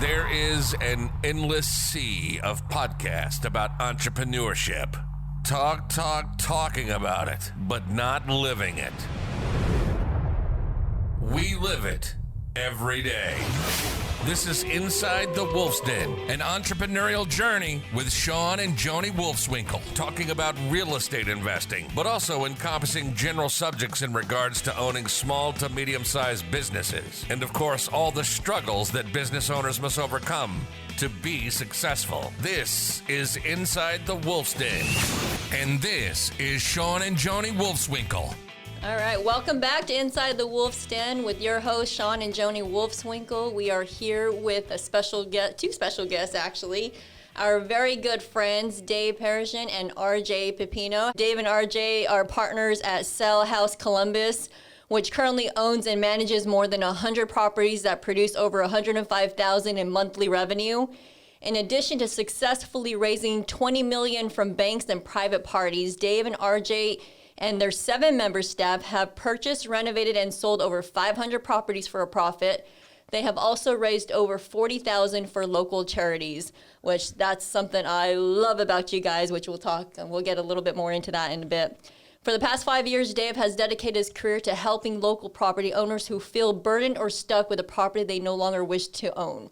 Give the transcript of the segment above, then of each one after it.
There is an endless sea of podcasts about entrepreneurship. Talking about it, but not living it. We live it every day. This is Inside the Wolf's Den, an entrepreneurial journey with Shawn and Joni Wolfswinkle, talking about real estate investing, but also encompassing general subjects in regards to owning small to medium-sized businesses. And of course, all the struggles that business owners must overcome to be successful. This is Inside the Wolf's Den. And this is Shawn and Joni Wolfswinkle. All right, welcome back to Inside the Wolf's Den with your host, Shawn and Joni Wolfswinkle. We are here with a special guest, two special guests actually, our very good friends, Dave Payerchin and RJ Pepino. Dave and RJ are partners at Sell House Columbus, which currently owns and manages more than 100 properties that produce over $105,000 in monthly revenue. In addition to successfully raising $20 million from banks and private parties, Dave and RJ and their 7-member staff have purchased, renovated, and sold over 500 properties for a profit. They have also raised over $40,000 for local charities, which that's something I love about you guys, which we'll talk, and we'll get a little bit more into that in a bit. For the past 5 years, Dave has dedicated his career to helping local property owners who feel burdened or stuck with a property they no longer wish to own.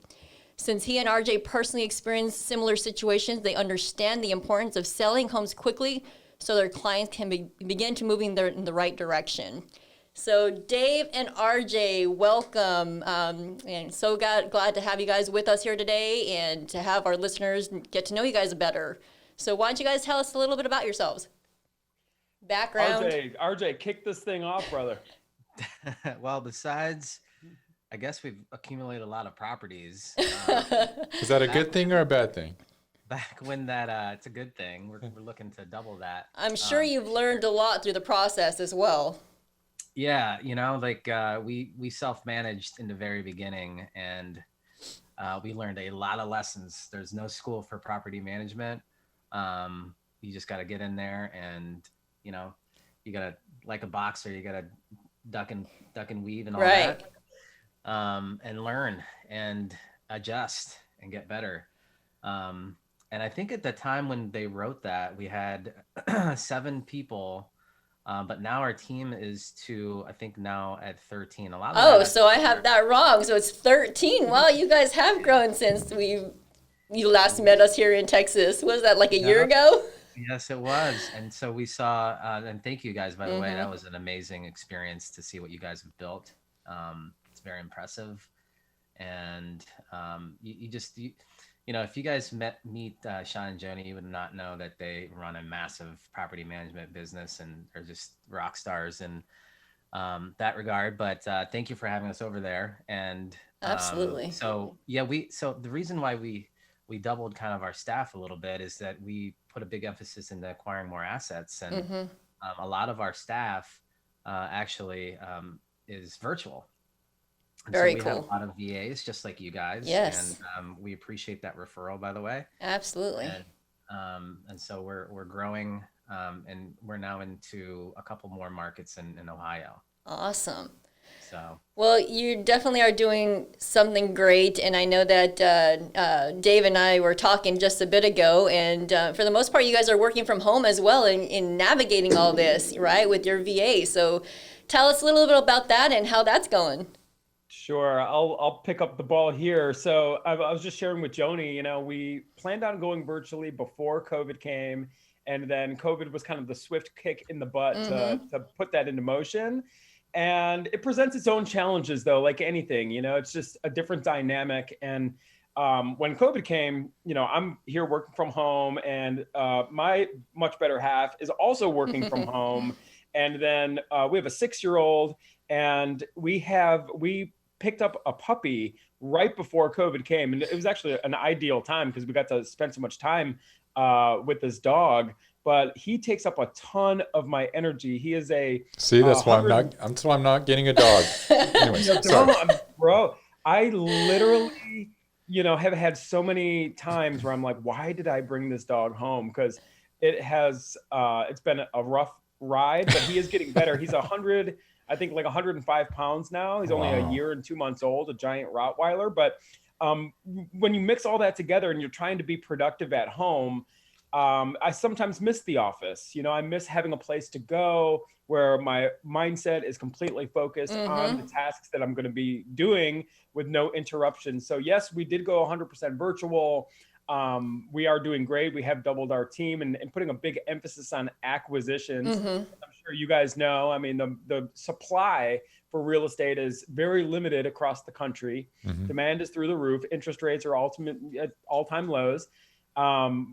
Since he and RJ personally experienced similar situations, they understand the importance of selling homes quickly so their clients can begin to move in the right direction. So Dave and RJ, welcome. And so glad to have you guys with us here today and to have our listeners get to know you guys better. So why don't you guys tell us a little bit about yourselves? Background. RJ, kick this thing off, brother. Well, besides, I guess we've accumulated a lot of properties. Is that a good thing or a bad thing? Back when that, it's a good thing. We're looking to double that. I'm sure you've learned a lot through the process as well. Yeah, we self-managed in the very beginning, and we learned a lot of lessons. There's no school for property management. You just got to get in there, and you got to, like a boxer, you got to duck and weave and all that, and learn and adjust and get better. And I think at the time when they wrote that, we had 7 people, but now our team is I think now at 13. So I have that wrong. So it's 13. Wow, you guys have grown since you last met us here in Texas. Was that like a year ago? Yes, it was. And so we saw, and thank you guys, by the way, that was an amazing experience to see what you guys have built. It's very impressive. And if you guys meet Shawn and Joni, you would not know that they run a massive property management business and are just rock stars in that regard. But thank you for having us over there. And absolutely. So the reason why we doubled kind of our staff a little bit is that we put a big emphasis into acquiring more assets, and a lot of our staff actually is virtual. And Very so we cool. have a lot of VAs, just like you guys. Yes. And we appreciate that referral, by the way. Absolutely. And so we're growing, and we're now into a couple more markets in Ohio. Awesome. So. Well, you definitely are doing something great, and I know that Dave and I were talking just a bit ago, and for the most part, you guys are working from home as well in navigating all this, right, with your VA. So tell us a little bit about that and how that's going. Sure, I'll pick up the ball here. So I was just sharing with Joni, we planned on going virtually before COVID came, and then COVID was kind of the swift kick in the butt to put that into motion. And it presents its own challenges, though, like anything, it's just a different dynamic. And when COVID came, I'm here working from home, and my much better half is also working from home. And then we have a 6-year-old, and we picked up a puppy right before COVID came. And it was actually an ideal time because we got to spend so much time with this dog. But he takes up a ton of my energy. He is a that's why I'm not getting a dog. Anyways, bro, I literally, have had so many times where I'm like, why did I bring this dog home? Because it's been a rough ride, but he is getting better. He's 100, I think like 105 pounds now. He's only a year and 2 months old, a giant Rottweiler. But when you mix all that together and you're trying to be productive at home, I sometimes miss the office. You know, I miss having a place to go where my mindset is completely focused on the tasks that I'm going to be doing with no interruptions. So yes, we did go 100% virtual. We are doing great. We have doubled our team and putting a big emphasis on acquisitions. I'm sure you guys know, I mean, the supply for real estate is very limited across the country. Demand is through the roof. Interest rates are at all-time lows,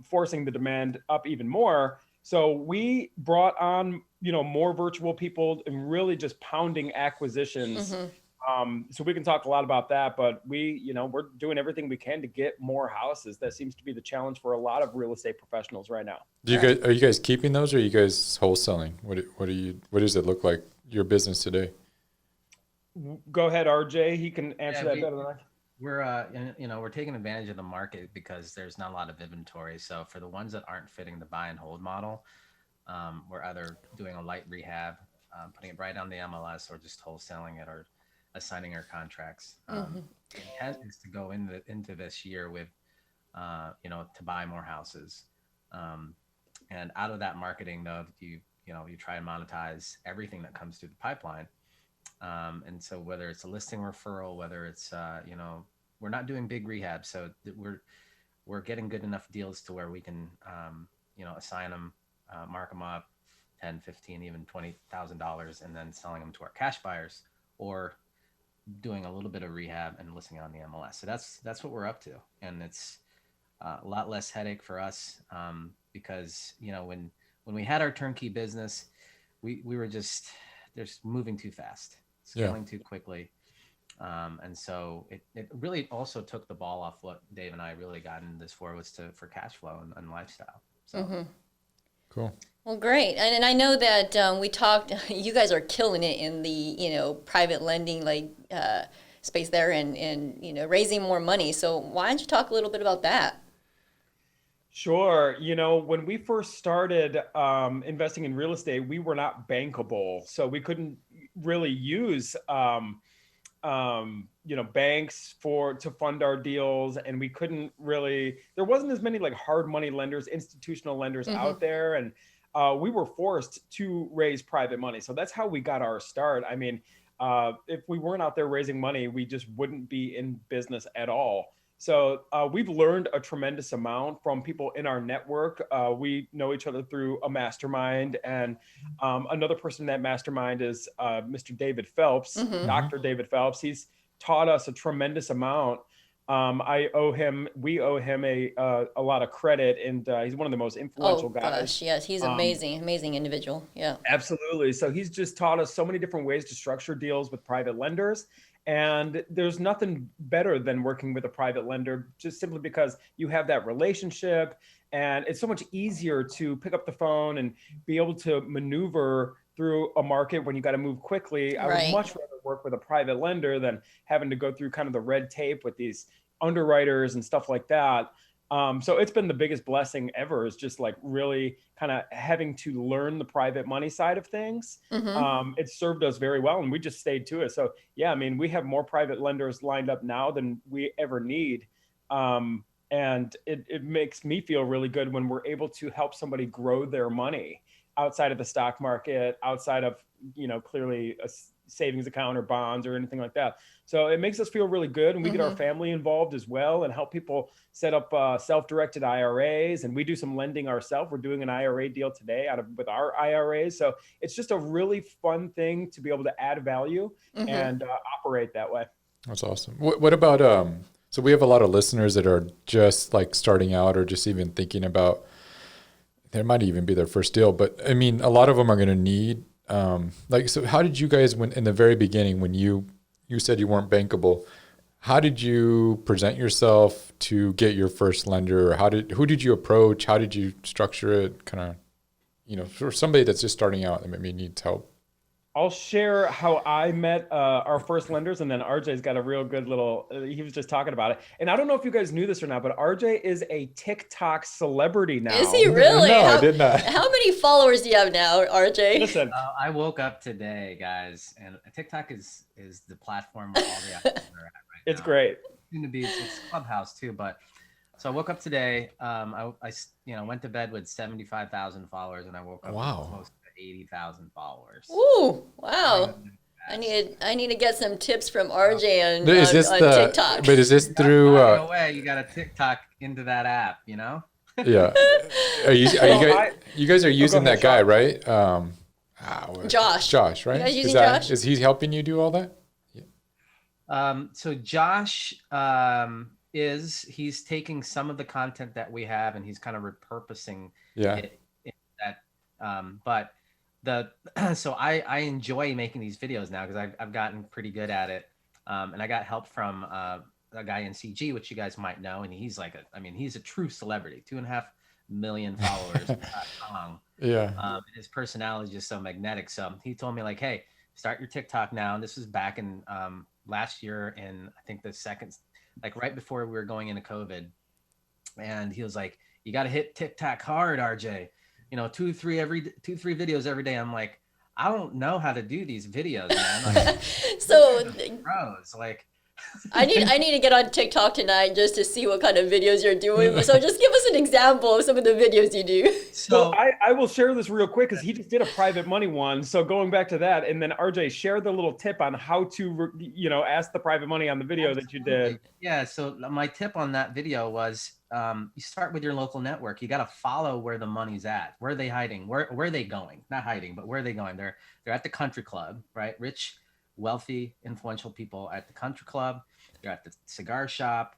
forcing the demand up even more. So we brought on, you know, more virtual people and really just pounding acquisitions. So we can talk a lot about that, but we're doing everything we can to get more houses. That seems to be the challenge for a lot of real estate professionals right now. Are you guys keeping those, or are you guys wholesaling? What does it look like, your business today? Go ahead, RJ. He can answer that better than I can. We're taking advantage of the market because there's not a lot of inventory. So for the ones that aren't fitting the buy and hold model, we're either doing a light rehab, putting it right on the MLS, or just wholesaling it or assigning our contracts. The intent is to go into this year with, to buy more houses. And out of that marketing, though, you try and monetize everything that comes through the pipeline. And so whether it's a listing referral, whether it's, we're not doing big rehab. So we're getting good enough deals to where we can, assign them, mark them up 10, 15, even $20,000, and then selling them to our cash buyers, or doing a little bit of rehab and listing on the MLS. So that's what we're up to. And it's a lot less headache for us, because, when we had our turnkey business, we were just moving too fast, scaling too quickly. And so it really also took the ball off what Dave and I really got into this for cash flow and lifestyle. So Cool. Well, great. And I know that we talked, you guys are killing it in the, private lending, space there and raising more money. So why don't you talk a little bit about that? Sure. When we first started investing in real estate, we were not bankable. So we couldn't really use, banks to fund our deals. And we couldn't really, there wasn't as many hard money lenders, institutional lenders out there. And we were forced to raise private money. So that's how we got our start. I mean, if we weren't out there raising money, we just wouldn't be in business at all. So we've learned a tremendous amount from people in our network. We know each other through a mastermind, and another person in that mastermind is Mr. David Phelps, Dr. David Phelps. He's taught us a tremendous amount. We owe him a lot of credit, and he's one of the most influential guys. Oh gosh, yes, he's amazing individual. Yeah, absolutely. So he's just taught us so many different ways to structure deals with private lenders. And there's nothing better than working with a private lender, just simply because you have that relationship, and it's so much easier to pick up the phone and be able to maneuver through a market when you got to move quickly. I would much rather work with a private lender than having to go through kind of the red tape with these underwriters and stuff like that. So it's been the biggest blessing ever, is just really kind of having to learn the private money side of things. It served us very well, and we just stayed to it. So yeah, I mean, we have more private lenders lined up now than we ever need. And it makes me feel really good when we're able to help somebody grow their money outside of the stock market, outside of, clearly a savings account or bonds or anything like that. So it makes us feel really good, and we get our family involved as well and help people set up self-directed IRAs. And we do some lending ourselves. We're doing an IRA deal today with our IRAs. So it's just a really fun thing to be able to add value and operate that way. That's awesome. What about, so we have a lot of listeners that are just starting out, or just even thinking about, there might even be their first deal, but I mean, a lot of them are going to need, so how did you guys, when in the very beginning, when you said you weren't bankable, how did you present yourself to get your first lender? Or who did you approach? How did you structure it? Kind of, for somebody that's just starting out that maybe needs help. I'll share how I met our first lenders, and then RJ's got a real good little, he was just talking about it. And I don't know if you guys knew this or not, but RJ is a TikTok celebrity now. Is he really? No, I did not. How many followers do you have now, RJ? Listen, I woke up today, guys, and TikTok is the platform where all the actors are at right it's now. great. Soon to be, it's Clubhouse too, but so I woke up today. I went to bed with 75,000 followers, and I woke up with close to 80,000 followers. Ooh, wow. I need to get some tips from RJ on TikTok. But is this through? No way, you got a TikTok into that app, you know? Yeah. You guys are using that guy, right? Josh. Josh, right? You guys using Josh? Is he helping you do all that? So Josh he's taking some of the content that we have and he's kind of repurposing it in that. So I enjoy making these videos now because I've gotten pretty good at it. And I got help from a guy in CG, which you guys might know. And he's he's a true celebrity, 2.5 million followers. His personality is just so magnetic. So he told me like, hey, start your TikTok now. And this was back in last year, in I think the second, like right before we were going into COVID. And he was like, you got to hit TikTok hard, RJ. 2-3 videos every day. I'm like, I don't know how to do these videos, man. Like, so pros, like I need to get on TikTok tonight just to see what kind of videos you're doing. So just give us an example of some of the videos you do. So I will share this real quick because he just did a private money one. So going back to that, and then RJ, share the little tip on how to, ask the private money on the video that you did. Yeah. So my tip on that video was you start with your local network. You got to follow where the money's at. Where are they hiding? Where are they going? Not hiding, but where are they going? They're at the country club, right? Rich, wealthy, influential people at the country club. They're at the cigar shop.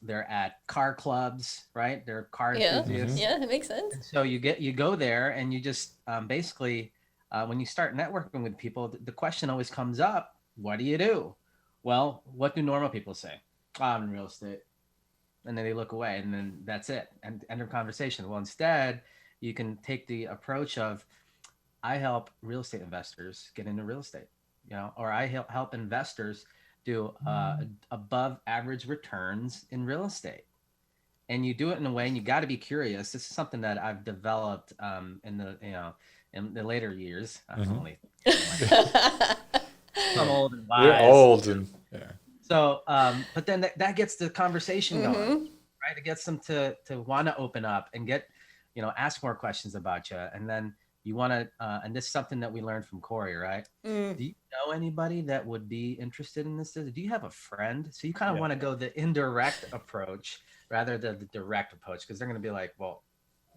They're at car clubs, right? They're car enthusiasts. Yeah, that makes sense. And so you go there and you just basically when you start networking with people, the question always comes up: what do you do? Well, what do normal people say? I'm in real estate. And then they look away, and then that's it, and end of conversation. Well, instead, you can take the approach of, I help real estate investors get into real estate, or I help investors do above average returns in real estate. And you do it in a way, and you got to be curious. This is something that I've developed in the later years. I'm only I'm old and wise. You're old and yeah. So, but then that gets the conversation going, right? It gets them to want to open up and get, ask more questions about you. And then you want to, and this is something that we learned from Corey, right? Do you know anybody that would be interested in this? Do you have a friend? So you kind of want to go the indirect approach rather than the direct approach, because they're going to be like, well,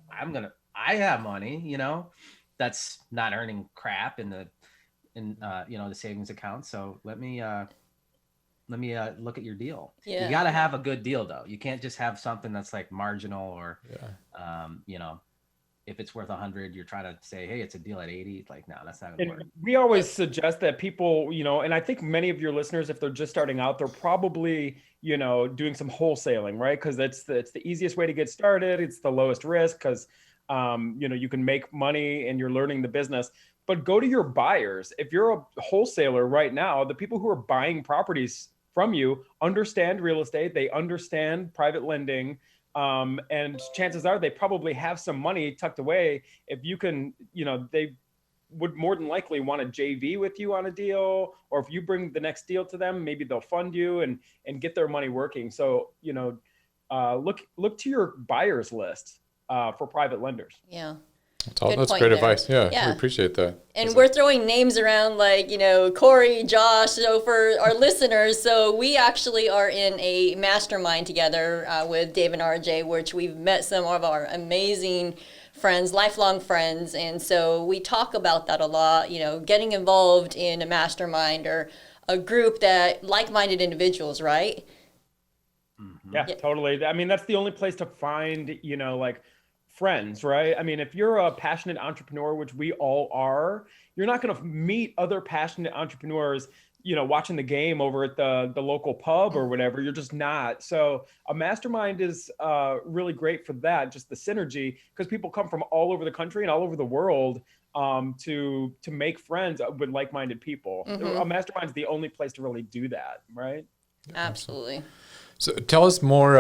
I have money, that's not earning crap in the savings account. So let me look at your deal. You got to have a good deal though. You can't just have something that's like marginal or, if it's worth 100, you're trying to say, hey, it's a deal at 80. Like, no, that's not going to work. We always suggest that people, and I think many of your listeners, if they're just starting out, they're probably, doing some wholesaling, right? Because it's the easiest way to get started. It's the lowest risk because, you can make money and you're learning the business. But go to your buyers. If you're a wholesaler right now, the people who are buying properties from you understand real estate. They understand private lending. And chances are they probably have some money tucked away. If you can, they would more than likely want to JV with you on a deal, or if you bring the next deal to them, maybe they'll fund you and get their money working. So, look to your buyers list for private lenders. Yeah. That's great advice. Yeah, we appreciate that. And we're throwing names around like, Corey, Josh, so for our listeners. So we actually are in a mastermind together with Dave and RJ, which we've met some of our amazing friends, lifelong friends. And so we talk about that a lot, getting involved in a mastermind or a group that like-minded individuals, right? Yeah, totally. I mean, that's the only place to find, friends, right? I mean, if you're a passionate entrepreneur, which we all are, you're not going to meet other passionate entrepreneurs, watching the game over at the local pub or whatever. You're just not. So a mastermind is really great for that, just the synergy, because people come from all over the country and all over the world. to make friends with like-minded people. A mastermind is the only place to really do that, right? Absolutely. So tell us more,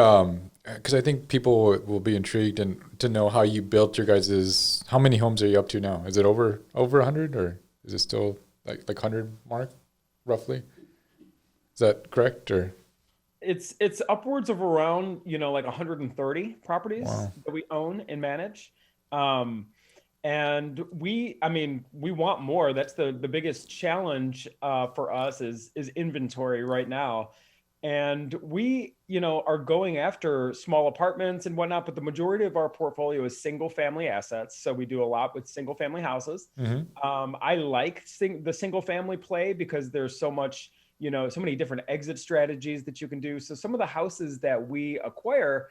because I think people will be intrigued and to know how you built your guys's. How many homes are you up to now? Is it over 100, or is it still like 100 mark, roughly? Is that correct, or? It's upwards of around, like 130 properties Wow. that we own and manage. And we want more. That's the biggest challenge for us is inventory right now. And we, are going after small apartments and whatnot, but the majority of our portfolio is single family assets. So we do a lot with single family houses. I like the single family play because there's so much, so many different exit strategies that you can do. So some of the houses that we acquire,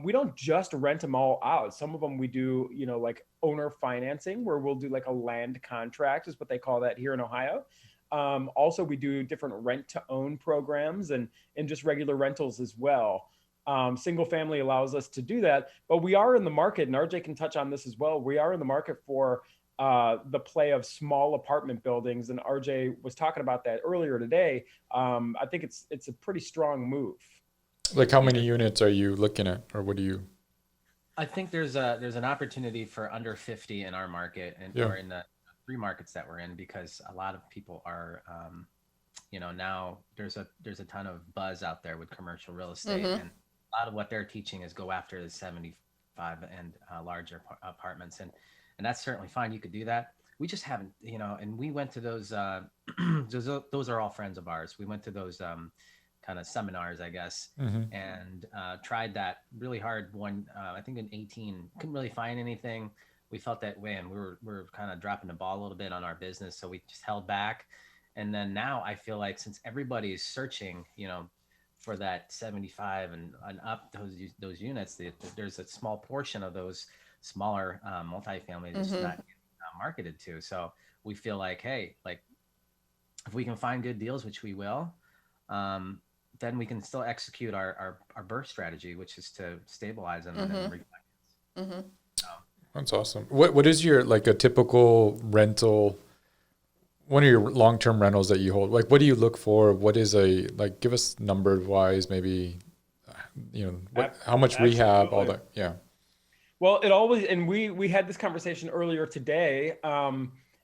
we don't just rent them all out. Some of them we do, like owner financing, where we'll do like a land contract is what they call that here in Ohio. Also, we do different rent to own programs and just regular rentals as well. Single family allows us to do that, but we are in the market, and RJ can touch on this as well. We are in the market for the play of small apartment buildings, and RJ was talking about that earlier today. I think it's a pretty strong move. Like how many units are you looking at, or what do you? I think there's an opportunity for under 50 in our market, and or in the 3 markets that we're in, because a lot of people are, now there's a ton of buzz out there with commercial real estate, and a lot of what they're teaching is go after the 75 and larger apartments, and that's certainly fine. You could do that. We just haven't, and we went to those. Those are all friends of ours. We went to those kind of seminars, I guess, and tried that really hard one. I think in 18, couldn't really find anything. We felt that way, and we were kind of dropping the ball a little bit on our business, so we just held back. And then now I feel like since everybody is searching, for that 75 and up those units, there's a small portion of those smaller multifamily that's not marketed to. So we feel like, hey, like if we can find good deals, which we will, then we can still execute our burst strategy, which is to stabilize them and then refinance. That's awesome. What is your, like, a typical rental? One of your long-term rentals that you hold, like, what do you look for? What is give us number wise, maybe, how much rehab, all that. Yeah. Well, it always, and we had this conversation earlier today.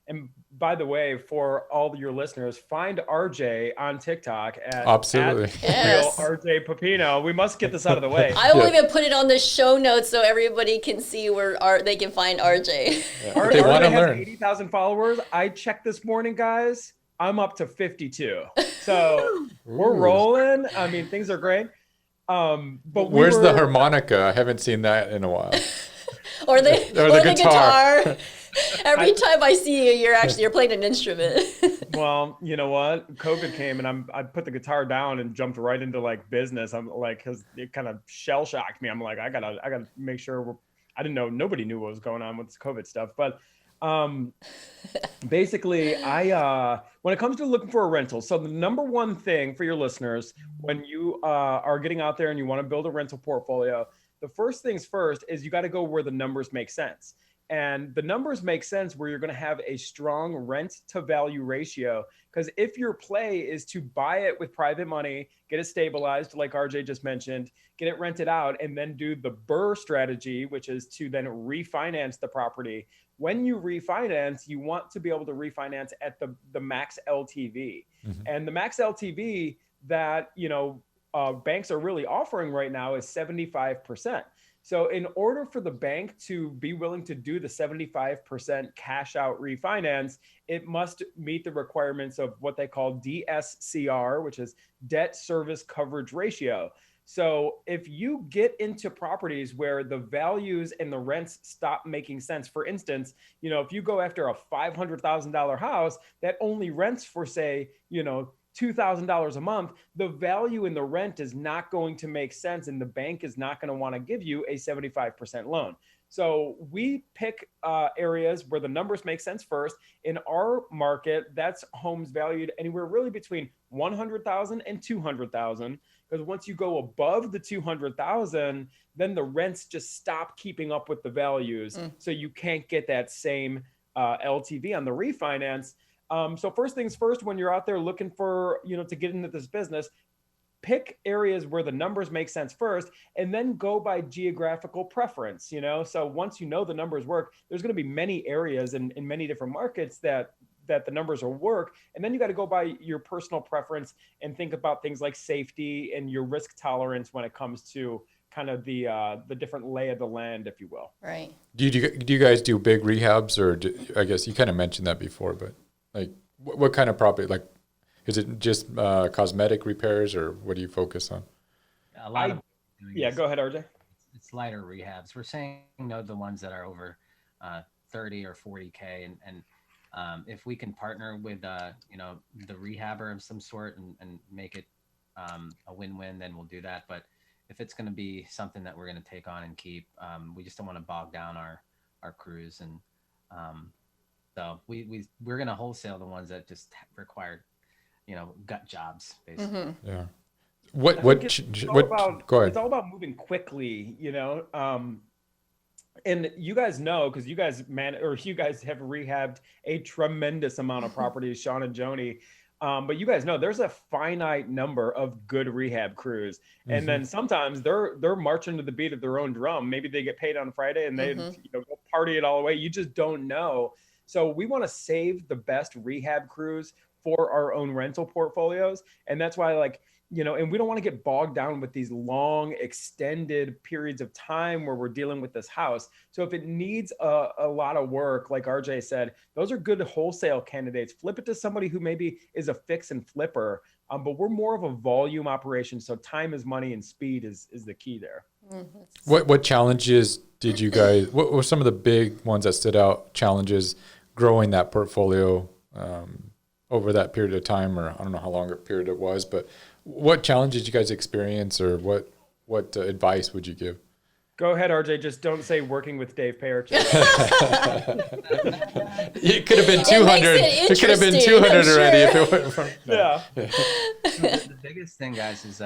And by the way, for all your listeners, find RJ on TikTok at Absolutely. Real RJ Pepino. We must get this out of the way. I will even put it on the show notes so everybody can see where they can find RJ. RJ They want to has learn. 80,000 followers. I checked this morning, guys. I'm up to 52. So we're rolling. I mean, things are great. But where's the harmonica? I haven't seen that in a while. or the guitar. Every time I see you, you're playing an instrument. Well, you know what? COVID came and I put the guitar down and jumped right into like business. I'm like, cause it kind of shell shocked me. I'm like, I gotta make sure I didn't know, nobody knew what was going on with this COVID stuff. But basically when it comes to looking for a rental, so the number one thing for your listeners, when you are getting out there and you want to build a rental portfolio, the first things first is you got to go where the numbers make sense. And the numbers make sense where you're going to have a strong rent to value ratio. Because if your play is to buy it with private money, get it stabilized, like RJ just mentioned, get it rented out, and then do the BRRRR strategy, which is to then refinance the property. When you refinance, you want to be able to refinance at the max LTV. And the max LTV that, banks are really offering right now is 75%. So in order for the bank to be willing to do the 75% cash out refinance, it must meet the requirements of what they call DSCR, which is debt service coverage ratio. So if you get into properties where the values and the rents stop making sense, for instance, if you go after a $500,000 house that only rents for, say, $2,000 a month, the value in the rent is not going to make sense, and the bank is not going to want to give you a 75% loan. So we pick areas where the numbers make sense first. In our market, that's homes valued anywhere really between $100,000 and $200,000. Because once you go above the $200,000, then the rents just stop keeping up with the values. So you can't get that same LTV on the refinance. So first things first, when you're out there looking for, to get into this business, pick areas where the numbers make sense first, and then go by geographical preference. So once the numbers work, there's going to be many areas in many different markets that the numbers will work. And then you got to go by your personal preference and think about things like safety and your risk tolerance when it comes to kind of the different lay of the land, if you will. Right. Do you guys do big rehabs, or I guess you kind of mentioned that before, but like what kind of property? Like, is it just cosmetic repairs, or what do you focus on? A lot of go ahead, RJ. It's lighter rehabs. We're saying no to the ones that are over 30 or 40K, and if we can partner with the rehabber of some sort and make it a win-win, then we'll do that. But if it's going to be something that we're going to take on and keep, we just don't want to bog down our crews, and so we're going to wholesale the ones that just require gut jobs, basically. Mm-hmm. Yeah. Go ahead. It's all about moving quickly, and you guys know, because you guys have rehabbed a tremendous amount of properties, Shawn and Joni. But you guys know there's a finite number of good rehab crews. And then sometimes they're marching to the beat of their own drum. Maybe they get paid on Friday and they go party it all away. You just don't know. So we want to save the best rehab crews for our own rental portfolios. And that's why, and we don't want to get bogged down with these long extended periods of time where we're dealing with this house. So if it needs a lot of work, like RJ said, those are good wholesale candidates. Flip it to somebody who maybe is a fix and flipper. But we're more of a volume operation. So time is money and speed is the key there. What challenges did you guys, what were some of the big ones that stood out, challenges growing that portfolio over that period of time, or I don't know how long a period it was, but what challenges did you guys experience, or what advice would you give? Go ahead, RJ. Just don't say working with Dave Payerchin. It could have been 200. It could have been 200 already if it went from. Yeah. The biggest thing, guys, is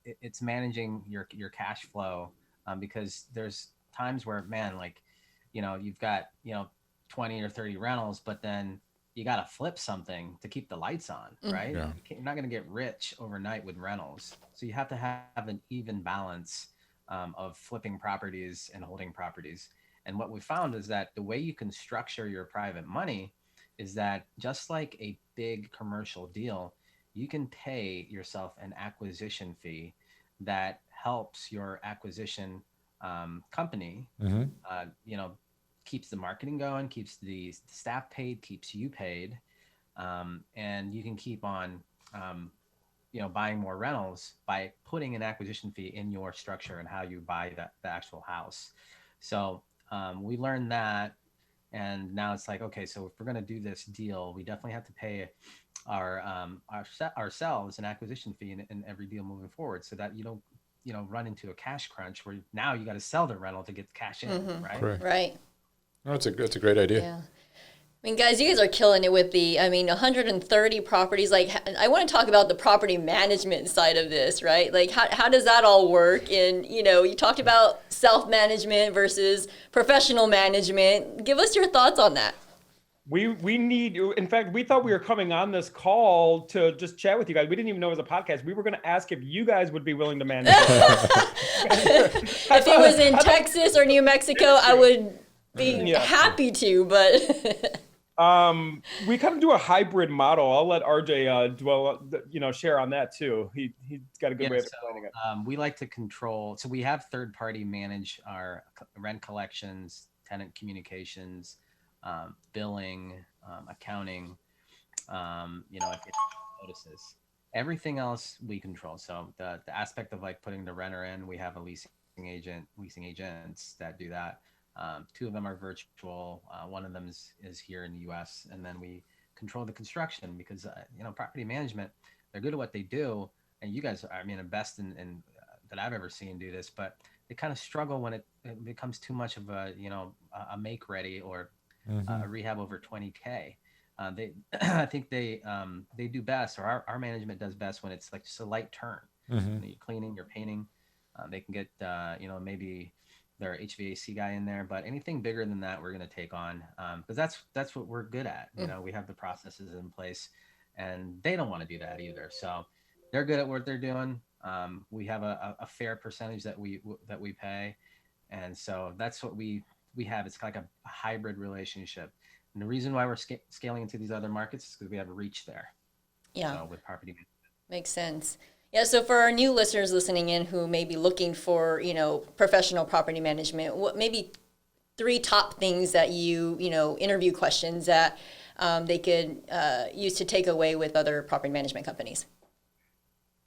it's managing your cash flow, because there's times where, man, you've got 20 or 30 rentals, but then you got to flip something to keep the lights on, right? Yeah. You're not going to get rich overnight with rentals. So you have to have an even balance of flipping properties and holding properties. And what we found is that the way you can structure your private money is that, just like a big commercial deal, you can pay yourself an acquisition fee that helps your acquisition company, keeps the marketing going, keeps the staff paid, keeps you paid, and you can keep on, buying more rentals by putting an acquisition fee in your structure and how you buy the actual house. So we learned that, and now it's like, okay, so if we're going to do this deal, we definitely have to pay ourselves an acquisition fee in every deal moving forward, so that you don't run into a cash crunch where now you got to sell the rental to get the cash in, right? Correct. Right. No, it's a great idea. Yeah. I mean, guys, you guys are killing it with 130 properties. I want to talk about the property management side of this, right? Like, how does that all work? And, you talked about self-management versus professional management. Give us your thoughts on that. We need, in fact, we thought we were coming on this call to just chat with you guys. We didn't even know it was a podcast. We were going to ask if you guys would be willing to manage it. If it was in Texas or New Mexico, I would be happy to, but we kind of do a hybrid model. I'll let RJ share on that too. He's got a good way of explaining it. We like to control. So we have third party manage our rent collections, tenant communications, billing, accounting, if it notices. Everything else we control. So the aspect of putting the renter in, we have a leasing agents that do that. 2 of them are virtual. One of them is here in the US. And then we control the construction, because, property management, they're good at what they do. And you guys are, the best in that I've ever seen do this, but they kind of struggle when it becomes too much of a make ready or a rehab over 20K. I think they do best, or our management does best, when it's just a light turn. You're cleaning, you're painting. They can get, maybe their HVAC guy in there, but anything bigger than that, we're going to take on, because that's what we're good at. You know, we have the processes in place, and they don't want to do that either. So they're good at what they're doing. We have a fair percentage that we pay, and so that's what we have. It's like a hybrid relationship. And the reason why we're scaling into these other markets is because we have a reach there. Yeah, so with property management. Makes sense. Yeah, so for our new listeners listening in who may be looking for, professional property management, what maybe 3 top things that interview questions that they could use to take away with other property management companies?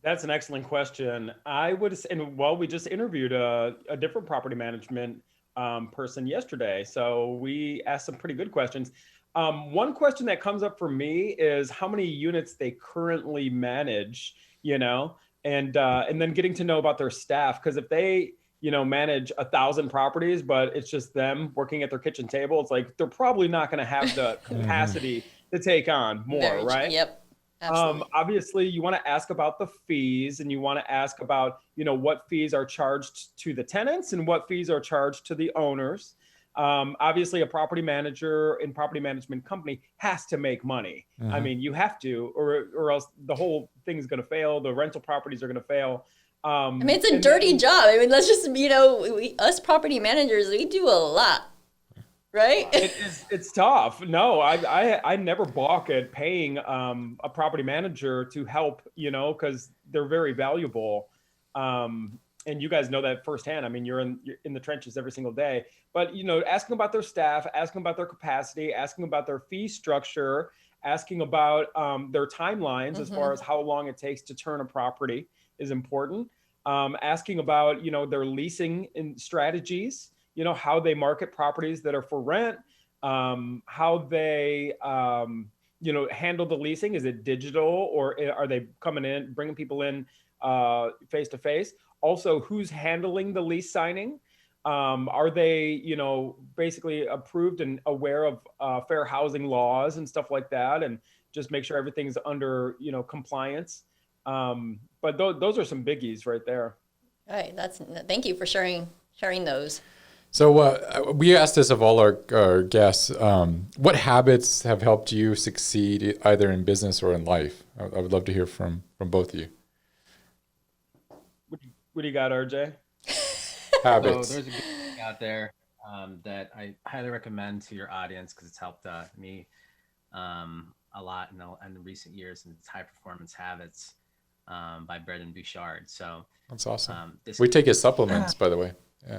That's an excellent question. I would say, we just interviewed a different property management person yesterday, so we asked some pretty good questions. One question that comes up for me is how many units they currently manage, and then getting to know about their staff. Because if they, manage 1,000 properties, but it's just them working at their kitchen table, it's like they're probably not going to have the capacity to take on more, right? Yep. Absolutely. Obviously, you want to ask about the fees, and you want to ask about, what fees are charged to the tenants and what fees are charged to the owners. Obviously, a property manager and property management company has to make money. I mean, you have to, or else the whole thing is going to fail. The rental properties are going to fail. It's a dirty job. Let's just, us property managers, we do a lot. Right? It's tough. No, I never balk at paying a property manager to help, because they're very valuable. And you guys know that firsthand. I mean, you're in the trenches every single day. But, asking about their staff, asking about their capacity, asking about their fee structure, asking about their timelines as far as how long it takes to turn a property is important. Asking about, their leasing and strategies. How they market properties that are for rent, how they, handle the leasing. Is it digital, or are they coming in, bringing people in face to face? Also, who's handling the lease signing? Are they, basically approved and aware of fair housing laws and stuff like that, and just make sure everything's under, compliance. But those are some biggies right there. All right. Thank you for sharing those. So we asked this of all our guests. What habits have helped you succeed either in business or in life? I would love to hear from both of you. What do you got, RJ? Habits. So there's a good thing out there that I highly recommend to your audience because it's helped me a lot in recent years, and it's High Performance Habits by Brendon Bouchard. So that's awesome. We take his supplements, by the way.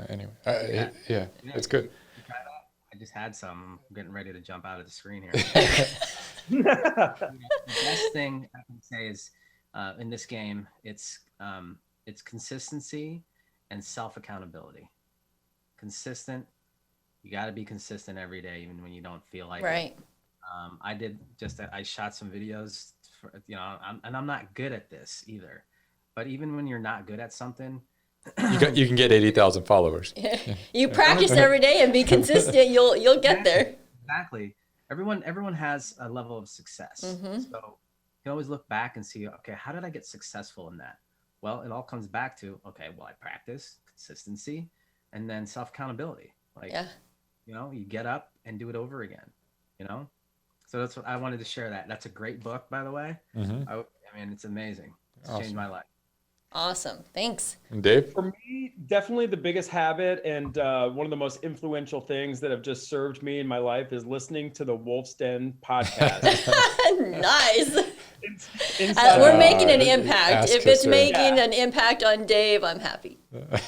Anyway, yeah, it's good. You try that? I just had some. I'm getting ready to jump out of the screen here. The best thing I can say is in this game, it's consistency and self-accountability. Consistent. You got to be consistent every day, even when you don't feel like it. I shot some videos for, I'm not good at this either. But even when you're not good at something, you can get 80,000 followers. You practice every day and be consistent. You'll get there. Exactly. Everyone has a level of success. So you can always look back and see, okay, how did I get successful in that? Well, it all comes back to, okay, well, I practice consistency and then self-accountability. You get up and do it over again, So that's what I wanted to share. That's a great book, by the way. It's amazing. It's changed my life. Awesome. Thanks. And Dave? For me, definitely the biggest habit and one of the most influential things that have just served me in my life is listening to the Wolf's Den podcast. Nice. We're making an impact. If it's making an impact on Dave, I'm happy.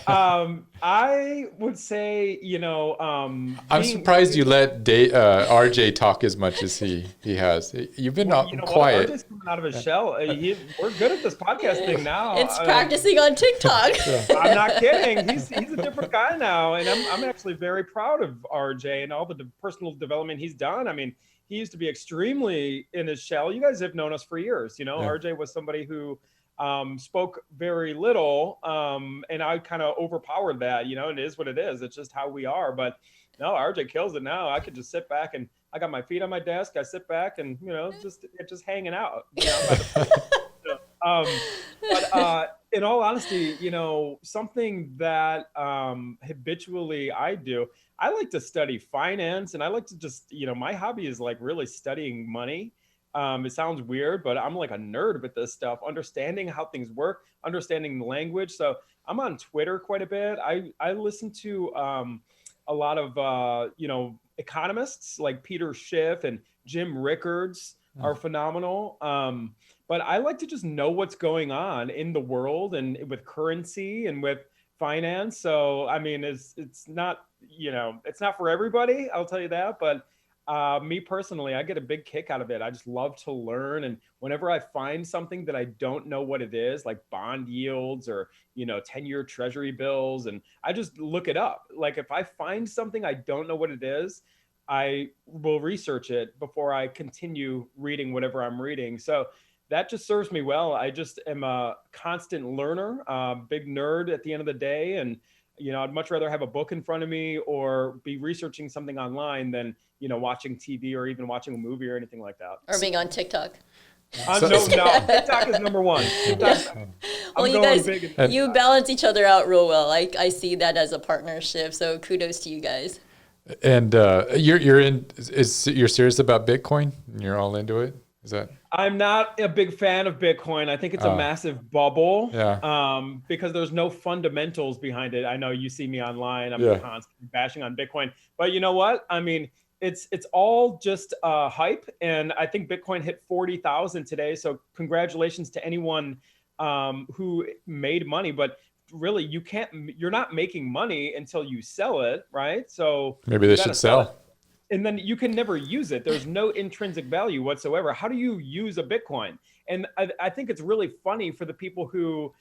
I would say, I'm surprised you let RJ talk as much as he has. You've been quiet. RJ's coming out of his shell. We're good at this podcast thing now. It's practicing on TikTok. I'm not kidding. He's a different guy now, and I'm actually very proud of RJ and all the personal development he's done. I mean, he used to be extremely in his shell. You guys have known us for years. RJ was somebody who spoke very little, and I kind of overpowered that. It is what it is. It's just how we are. But no, RJ kills it now. I could just sit back and I got my feet on my desk. I sit back and just hanging out. in all honesty, something that habitually I do, I like to study finance, and I like to just, my hobby is like really studying money. It sounds weird, but I'm like a nerd with this stuff, understanding how things work, understanding the language. So I'm on Twitter quite a bit. I listen to a lot of, economists like Peter Schiff and Jim Rickards are phenomenal. But I like to just know what's going on in the world and with currency and with finance. So, I mean, it's not, it's not for everybody, I'll tell you that. But me personally, I get a big kick out of it. I just love to learn. And whenever I find something that I don't know what it is, like bond yields or, 10-year treasury bills, and I just look it up. Like if I find something I don't know what it is, I will research it before I continue reading whatever I'm reading. So that just serves me well. I just am a constant learner, big nerd at the end of the day. And, I'd much rather have a book in front of me or be researching something online than, watching TV or even watching a movie or anything like that. Or being on TikTok. No, TikTok is number one. Well, you guys, you balance each other out real well. I see that as a partnership. So kudos to you guys. And you're serious about Bitcoin? You're all into it? Is that? I'm not a big fan of Bitcoin. I think it's a massive bubble. Yeah. Because there's no fundamentals behind it. I know you see me online. I'm constantly bashing on Bitcoin, but you know what? I mean, it's all just hype. And I think Bitcoin hit 40,000 today. So congratulations to anyone who made money. But really, you're not making money until you sell it, right? So maybe they should sell. And then you can never use it. There's no intrinsic value whatsoever. How do you use a Bitcoin? And I think it's really funny for the people who,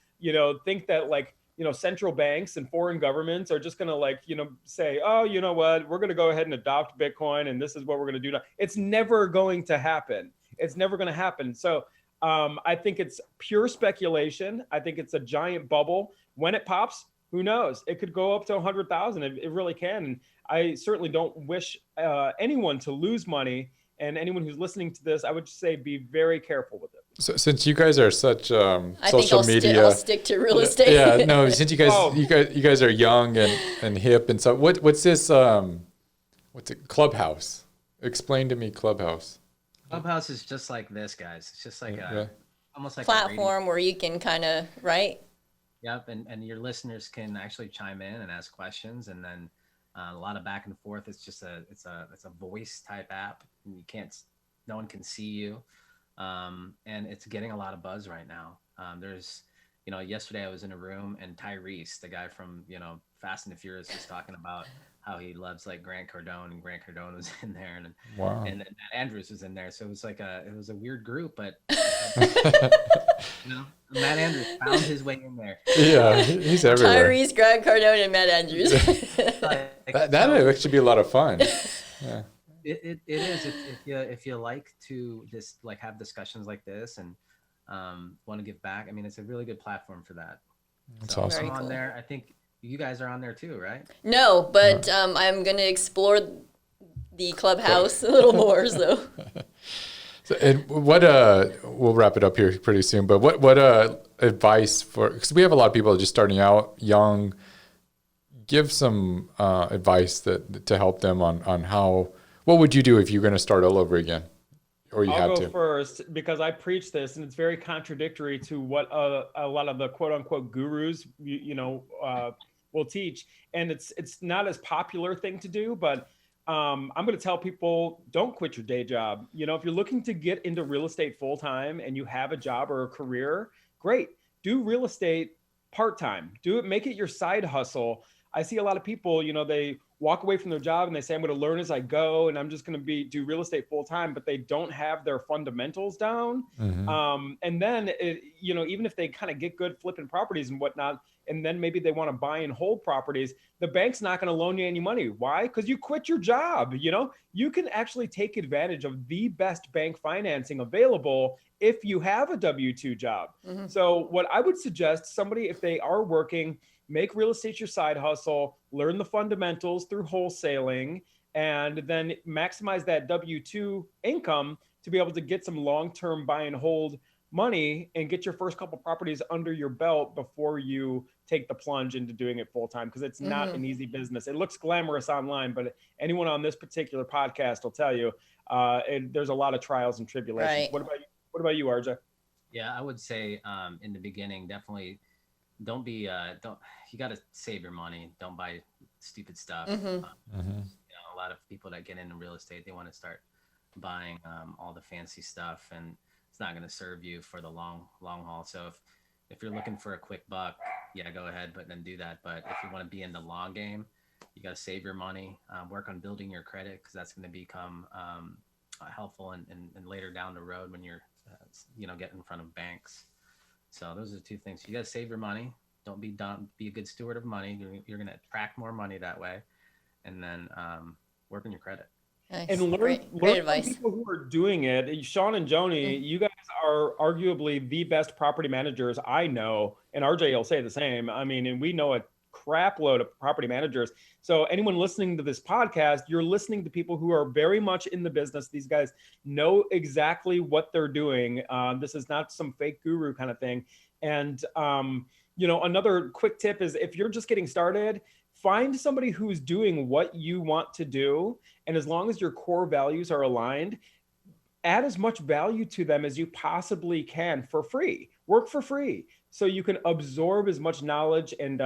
think that like, central banks and foreign governments are just going to say, oh, you know what, we're going to go ahead and adopt Bitcoin and this is what we're going to do now. It's never going to happen. It's never going to happen. So I think it's pure speculation. I think it's a giant bubble. When it pops, who knows? It could go up to 100,000. It really can. And I certainly don't wish anyone to lose money. And anyone who's listening to this, I would say be very careful with it. So since you guys are such social media, I'll stick to real estate. Yeah, no. Since you guys are young and hip and so, what's this? What's it? Clubhouse. Explain to me Clubhouse. Clubhouse is just like this, guys. It's just like almost like platform where you can kind of Yep, and your listeners can actually chime in and ask questions, and then a lot of back and forth. It's just it's a voice type app. No one can see you, and it's getting a lot of buzz right now. There's, yesterday I was in a room and Tyrese, the guy from Fast and the Furious, was talking about how he loves like Grant Cardone, and Grant Cardone was in there, and wow. And then Matt Andrews was in there. So it was like it was a weird group, but Matt Andrews found his way in there. Yeah, he's everywhere. Tyrese, Grant Cardone, and Matt Andrews. that would actually be a lot of fun. Yeah. It is if you like to just like have discussions like this and want to give back. I mean, it's a really good platform for that. That's awesome. I'm on there. I think you guys are on there too, right? No, but I'm going to explore the Clubhouse a little more. So, and what we'll wrap it up here pretty soon. But what advice because we have a lot of people just starting out young. Give some advice to help them on how. What would you do if you're going to start all over again, or I'll go first because I preach this, and it's very contradictory to what a lot of the quote unquote gurus will teach, and it's not as popular thing to do, but I'm going to tell people don't quit your day job. If you're looking to get into real estate full time and you have a job or a career, great. Do real estate part time. Do it. Make it your side hustle. I see a lot of people, they walk away from their job and they say, I'm going to learn as I go and I'm just going to do real estate full time, but they don't have their fundamentals down. Mm-hmm. And then, even if they kind of get good flipping properties and whatnot, and then maybe they want to buy and hold properties, the bank's not going to loan you any money. Why? Because you quit your job. You can actually take advantage of the best bank financing available if you have a W-2 job. Mm-hmm. So what I would suggest somebody, if they are working, make real estate your side hustle, learn the fundamentals through wholesaling, and then maximize that W-2 income to be able to get some long-term buy and hold money and get your first couple properties under your belt before you take the plunge into doing it full time, because it's not an easy business. It looks glamorous online, but anyone on this particular podcast will tell you there's a lot of trials and tribulations. Right. What about you, RJ? Yeah, I would say in the beginning, definitely don't be you got to save your money. Don't buy stupid stuff. You know, a lot of people that get into real estate, they want to start buying all the fancy stuff, and it's not going to serve you for the long haul. So if you're looking for a quick buck, yeah, go ahead, but then do that. But if you want to be in the long game, you got to save your money, work on building your credit, because that's going to become helpful and later down the road when you're get in front of banks. So those are the two things. You got to save your money. Don't be dumb. Be a good steward of money. You're going to attract more money that way, and then work on your credit. Nice. And learn great from advice. people who are doing it. Shawn and Joni, you guys are arguably the best property managers I know, and RJ will say the same. I mean, and we know a crap load of property managers. So anyone listening to this podcast, you're listening to people who are very much in the business. These guys know exactly what they're doing. This is not some fake guru kind of thing. And another quick tip is, if you're just getting started, find somebody who's doing what you want to do. And as long as your core values are aligned, add as much value to them as you possibly can for free. Work for free, so you can absorb as much knowledge and,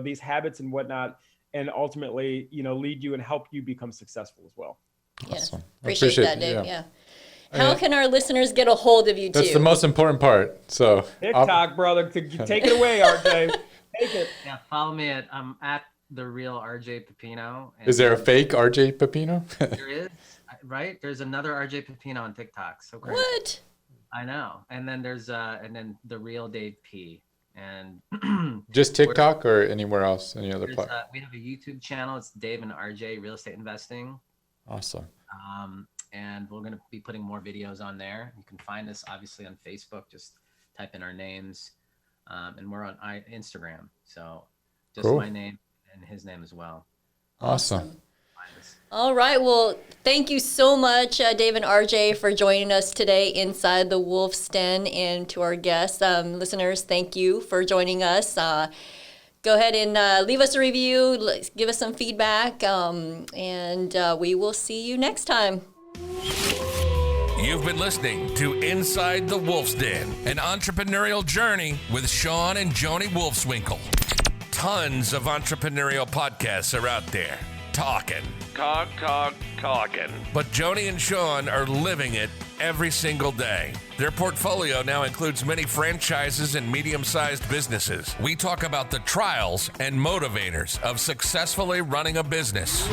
these habits and whatnot, and ultimately, lead you and help you become successful as well. Yes. Awesome. Appreciate that, Dave. Yeah. How can our listeners get a hold of you too? That's the most important part. So TikTok, brother, take it away, RJ. Take it. Yeah, follow me at the real RJ Pepino. Is there a fake RJ Pepino? There is, right? There's another RJ Pepino on TikTok. So great. What? I know. And then there's the real Dave P. And just TikTok or anywhere else? Any other platform? We have a YouTube channel. It's Dave and RJ Real Estate Investing. Awesome. And we're going to be putting more videos on there. You can find us obviously on Facebook. Just type in our names. And we're on Instagram. So just cool. My name and his name as well. Awesome. All right. Well, thank you so much, Dave and RJ, for joining us today inside the Wolf's Den. And to our guests, listeners, thank you for joining us. Go ahead and leave us a review, give us some feedback, and we will see you next time. You've been listening to Inside the Wolf's Den, an entrepreneurial journey with Shawn and Joni Wolfswinkle. Tons of entrepreneurial podcasts are out there. Talking. But Joni and Shawn are living it every single day. Their portfolio now includes many franchises and medium-sized businesses. We talk about the trials and motivators of successfully running a business.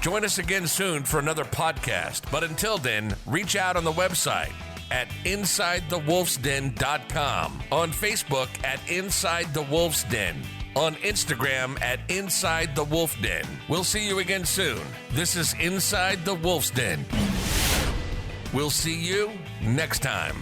Join us again soon for another podcast. But until then, reach out on the website at InsideTheWolfsDen.com, on Facebook at Inside the Wolf's Den, on Instagram at Inside the Wolf Den. We'll see you again soon. This is Inside the Wolf's Den. We'll see you next time.